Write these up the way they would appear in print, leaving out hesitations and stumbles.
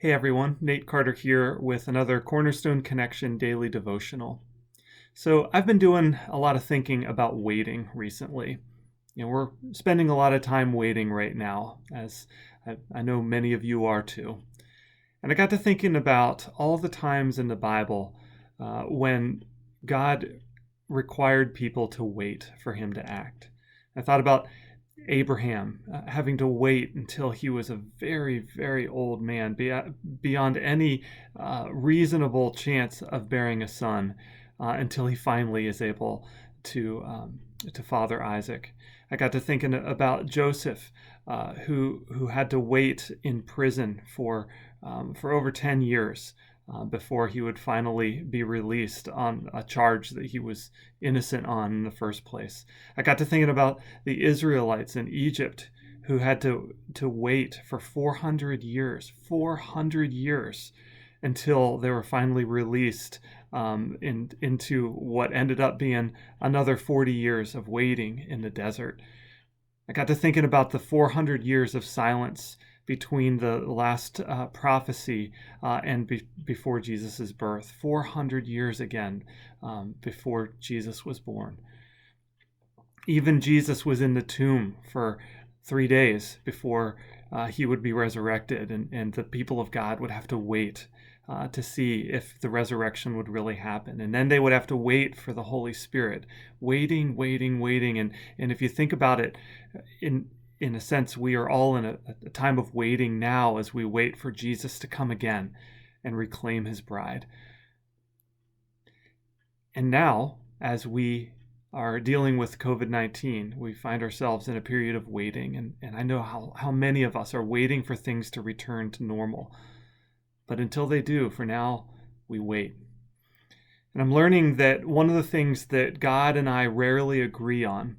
Hey everyone, Nate Carter here with another Cornerstone Connection daily devotional. So, I've been doing a lot of thinking about waiting recently. We're spending a lot of time waiting right now, as I know many of you are too. And I got to thinking about all the times in the Bible when God required people to wait for him to act. I thought about Abraham having to wait until he was a very, very old man, beyond any reasonable chance of bearing a son, until he finally is able to father Isaac. I got to thinking about Joseph, who had to wait in prison for over 10 years. Before he would finally be released on a charge that he was innocent on in the first place. I got to thinking about the Israelites in Egypt who had to wait for 400 years until they were finally released into what ended up being another 40 years of waiting in the desert. I got to thinking about the 400 years of silence between the last prophecy and before Jesus' birth. 400 years again before Jesus was born. Even Jesus was in the tomb for 3 days before he would be resurrected, and the people of God would have to wait to see if the resurrection would really happen. And then they would have to wait for the Holy Spirit. Waiting. And if you think about it, in a sense, we are all in a time of waiting now as we wait for Jesus to come again and reclaim his bride. And now, as we are dealing with COVID-19, we find ourselves in a period of waiting. And I know how many of us are waiting for things to return to normal. But until they do, for now, we wait. And I'm learning that one of the things that God and I rarely agree on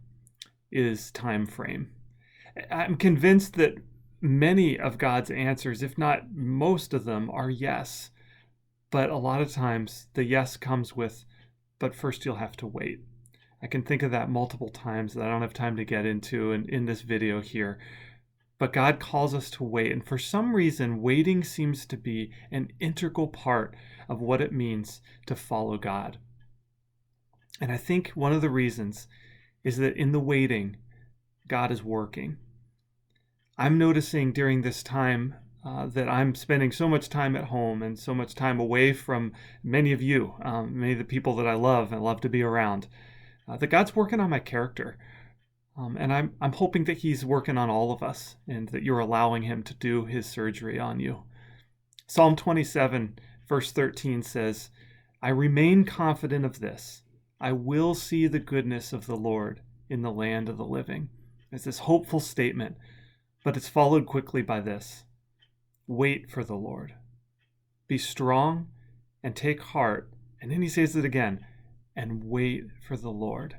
is time frame. I'm convinced that many of God's answers, if not most of them, are yes. But a lot of times the yes comes with, but first you'll have to wait. I can think of that multiple times that I don't have time to get into in this video here. But God calls us to wait. And for some reason, waiting seems to be an integral part of what it means to follow God. And I think one of the reasons is that in the waiting, God is working. I'm noticing during this time that I'm spending so much time at home and so much time away from many of you, many of the people that I love and love to be around, that God's working on my character. And I'm hoping that he's working on all of us and that you're allowing him to do his surgery on you. Psalm 27, verse 13 says, "I remain confident of this. I will see the goodness of the Lord in the land of the living." It's this hopeful statement, but it's followed quickly by this: wait for the Lord. Be strong and take heart. And then he says it again, and wait for the Lord.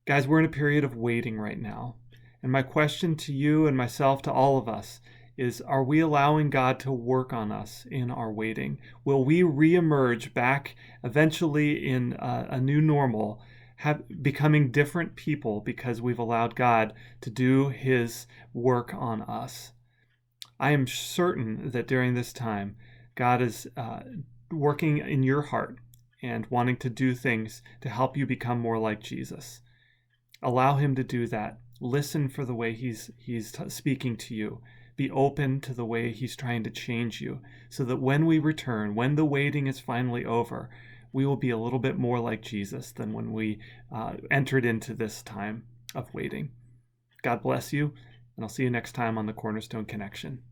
Guys, we're in a period of waiting right now. And my question to you and myself, to all of us, is, are we allowing God to work on us in our waiting? Will we reemerge back eventually in a new normal, becoming different people because we've allowed God to do his work on us? I am certain that during this time, God is working in your heart and wanting to do things to help you become more like Jesus. Allow him to do that. Listen for the way he's speaking to you. Be open to the way he's trying to change you, so that when we return, when the waiting is finally over, we will be a little bit more like Jesus than when we entered into this time of waiting. God bless you, and I'll see you next time on the Cornerstone Connection.